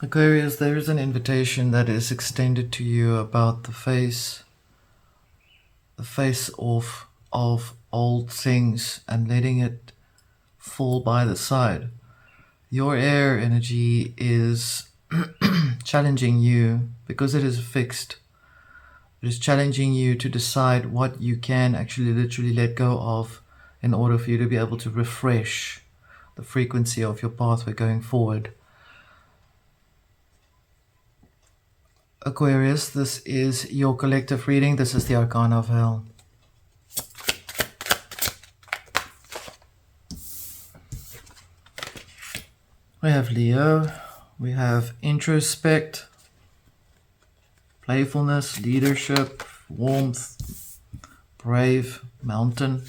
Aquarius, there is an invitation that is extended to you about the face off of old things and letting it fall by the side. Your air energy is challenging you because it is fixed. It is challenging you to decide what you can actually literally let go of in order for you to be able to refresh the frequency of your pathway going forward. Aquarius, this is your collective reading. This is the Arcana Veil. We have Leo, we have introspect, playfulness, leadership, warmth, brave, mountain.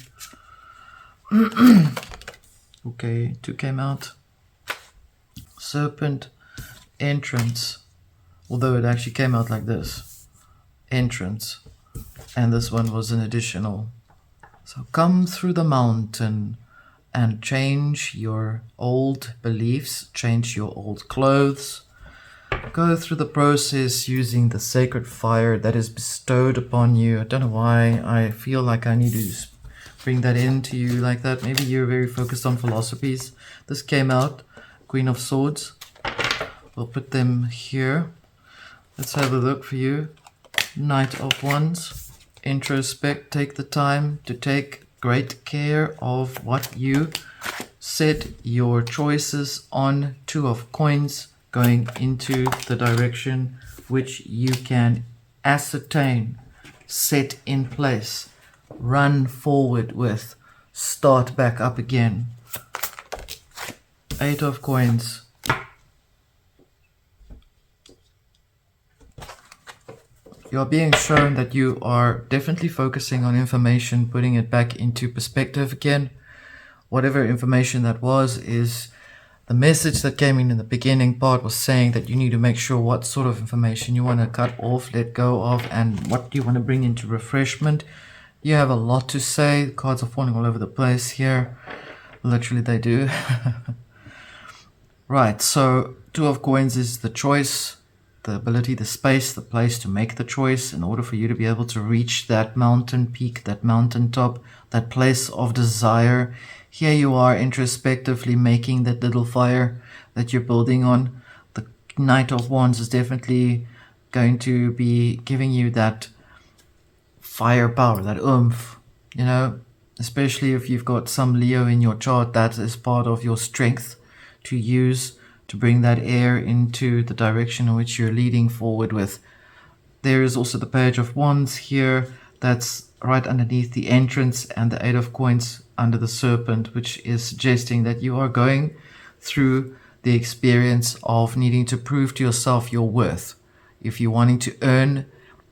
Okay, 2 came out. Serpent, entrance. Although it actually came out like this. Entrance. And this one was an additional. So come through the mountain and change your old beliefs, change your old clothes. Go through the process using the sacred fire that is bestowed upon you. I don't know why I feel like I need to bring that into you like that. Maybe you're very focused on philosophies. This came out, Queen of Swords. We'll put them here. Let's have a look for you. Knight of Wands. Introspect. Take the time to take great care of what you set your choices on. 2 of Coins, going into the direction which you can ascertain, set in place, run forward with, start back up again. 8 of Coins. You are being shown that you are definitely focusing on information, putting it back into perspective again. Whatever information that was is the message that came in the beginning part was saying that you need to make sure what sort of information you want to cut off, let go of, and what you want to bring into refreshment. You have a lot to say. The cards are falling all over the place here. Literally they do. Right, so 2 of Coins is the choice, the ability, the space, the place to make the choice in order for you to be able to reach that mountain peak, that mountaintop, that place of desire. Here you are introspectively making that little fire that you're building on. The Knight of Wands is definitely going to be giving you that firepower, that oomph, you know, especially if you've got some Leo in your chart. That is part of your strength to use to bring that air into the direction in which you're leading forward with. There is also the Page of Wands here. That's right underneath the entrance, and the 8 of Coins under the Serpent, which is suggesting that you are going through the experience of needing to prove to yourself your worth. If you're wanting to earn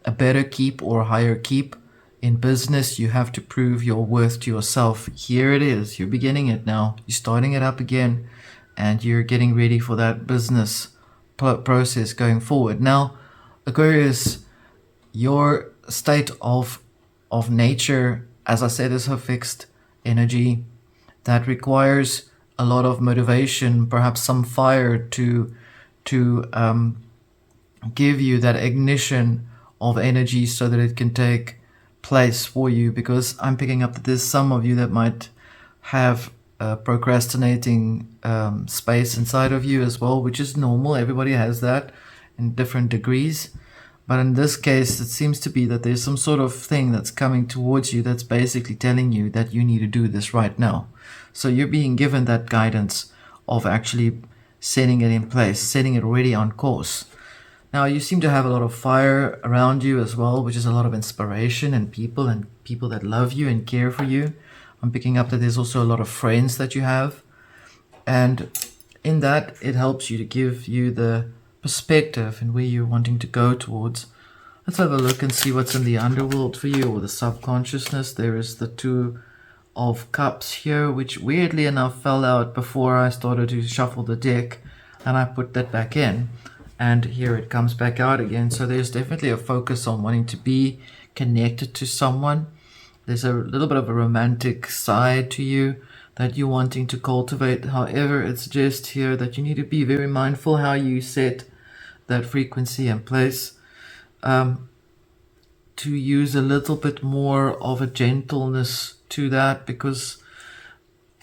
a better keep or a higher keep in business, you have to prove your worth to yourself. Here it is. You're beginning it now. You're starting it up again, and you're getting ready for that business process going forward. Now, Aquarius, your state of nature, as I said, is a fixed energy that requires a lot of motivation, perhaps some fire to give you that ignition of energy so that it can take place for you. Because I'm picking up that there's some of you that might have procrastinating space inside of you as well, which is normal. Everybody has that in different degrees. But in this case, it seems to be that there's some sort of thing that's coming towards you that's basically telling you that you need to do this right now. So you're being given that guidance of actually setting it in place, setting it already on course. Now, you seem to have a lot of fire around you as well, which is a lot of inspiration and people that love you and care for you. I'm picking up that there's also a lot of friends that you have. And in that, it helps you to give you the perspective and where you're wanting to go towards. Let's have a look and see what's in the underworld for you, or the subconsciousness. There is the 2 of Cups here, which weirdly enough fell out before I started to shuffle the deck, and I put that back in. And here it comes back out again. So there's definitely a focus on wanting to be connected to someone. There's a little bit of a romantic side to you that you're wanting to cultivate. However, it suggests here that you need to be very mindful how you set that frequency and place, to use a little bit more of a gentleness to that, because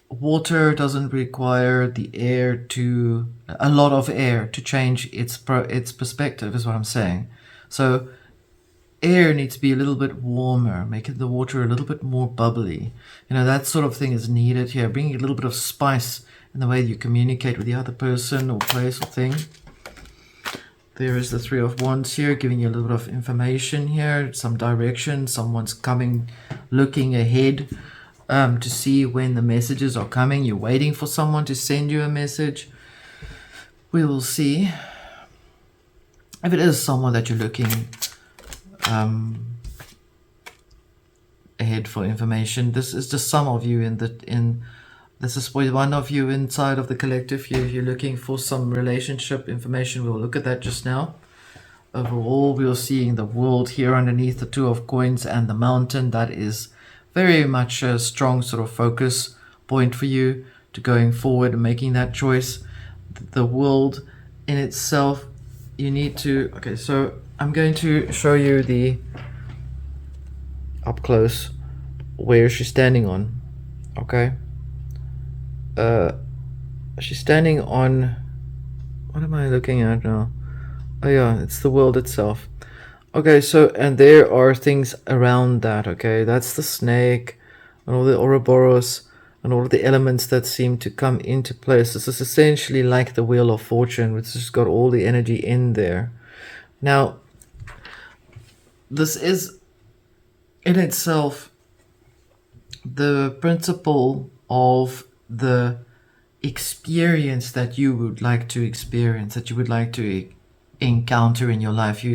water doesn't require the air to a lot of air to change its perspective, is what I'm saying. So air needs to be a little bit warmer, making the water a little bit more bubbly. That sort of thing is needed here, bringing a little bit of spice in the way you communicate with the other person or place or thing. There is the Three of Wands here, giving you a little bit of information here, some direction. Someone's coming, looking ahead to see when the messages are coming. You're waiting for someone to send you a message. We will see. If it is someone that you're looking ahead for information, this is just some of you this is one of you inside of the collective. You're looking for some relationship information. We'll look at that just now. Overall, we're seeing the world here underneath the Two of Coins and the mountain. That is very much a strong sort of focus point for you to going forward and making that choice. The world in itself, you need to... Okay, so I'm going to show you the up close where she's standing on. Okay. She's standing on... What am I looking at now? Oh yeah, it's the world itself. Okay, so, and there are things around that, okay? That's the snake, and all the Ouroboros, and all of the elements that seem to come into place. This is essentially like the Wheel of Fortune, which has got all the energy in there. Now, this is, in itself, the principle of the experience that you would like to experience, that you would like to encounter in your life.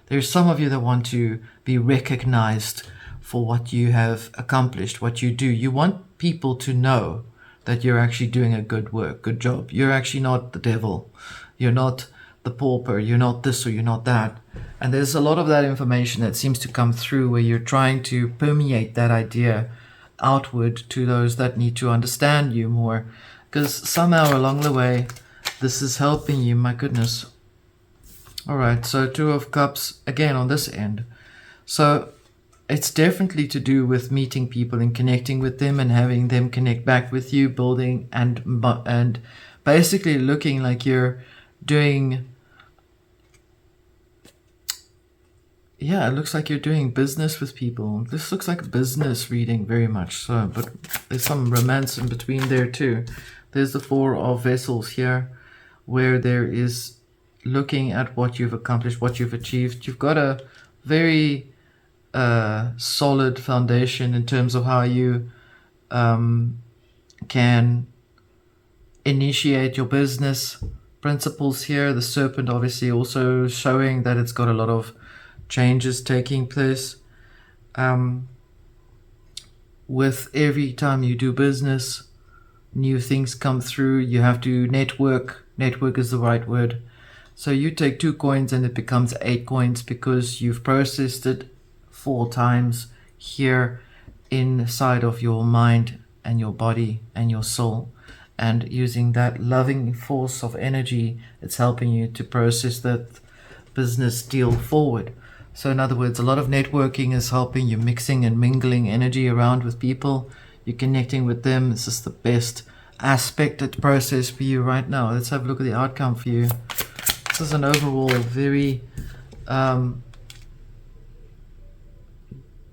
There's some of you that want to be recognized for what you have accomplished, what you do. You want people to know that you're actually doing a good work, good job. You're actually not the devil. You're not the pauper. You're not this or you're not that. And there's a lot of that information that seems to come through where you're trying to permeate that idea outward to those that need to understand you more, because somehow along the way this is helping you. My goodness. All right, so Two of Cups again on this end. So it's definitely to do with meeting people and connecting with them and having them connect back with you, building and basically looking like you're doing... Yeah, it looks like you're doing business with people. This looks like a business reading very much so, but there's some romance in between there too. There's the Four of Vessels here, where there is looking at what you've accomplished, what you've achieved. You've got a very solid foundation in terms of how you can initiate your business principles here. The Serpent obviously also showing that it's got a lot of changes taking place. With every time you do business, new things come through. You have to network. Network is the right word. So you take 2 coins and it becomes 8 coins because you've processed it 4 times here inside of your mind and your body and your soul. And using that loving force of energy, it's helping you to process that business deal forward. So in other words, a lot of networking is helping you, mixing and mingling energy around with people. You're connecting with them. This is the best aspect of the process for you right now. Let's have a look at the outcome for you. This is an overall very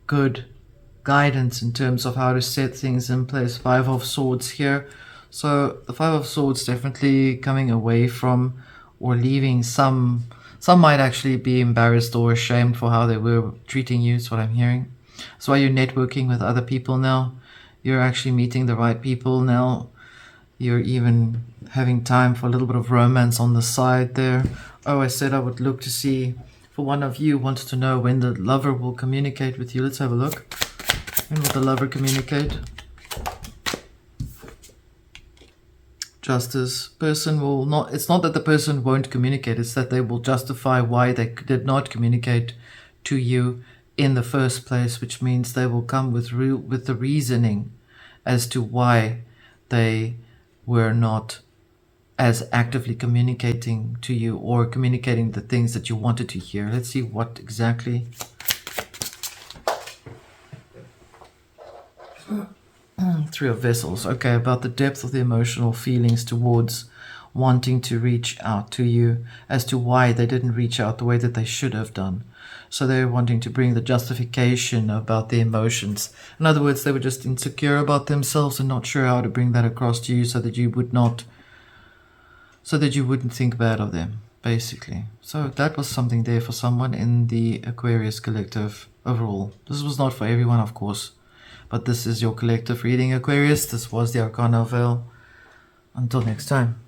good guidance in terms of how to set things in place. 5 of Swords here. So the 5 of Swords definitely coming away from or leaving some might actually be embarrassed or ashamed for how they were treating you, is what I'm hearing. That's why you're networking with other people now. You're actually meeting the right people now. You're even having time for a little bit of romance on the side there. Oh, I said I would look to see for one of you wants to know when the lover will communicate with you. Let's have a look. When will the lover communicate? Justice. Person will not... It's not that the person won't communicate. It's that they will justify why they did not communicate to you in the first place, which means they will come with the reasoning as to why they were not as actively communicating to you or communicating the things that you wanted to hear. Let's see what exactly. Three of Vessels. Okay, about the depth of the emotional feelings towards wanting to reach out to you, as to why they didn't reach out the way that they should have done. So they were wanting to bring the justification about the emotions. In other words, they were just insecure about themselves and not sure how to bring that across to you so that you wouldn't think bad of them, basically. So that was something there for someone in the Aquarius collective overall. This was not for everyone, of course, but this is your collective reading, Aquarius. This was the Arcana Veil. Until next time.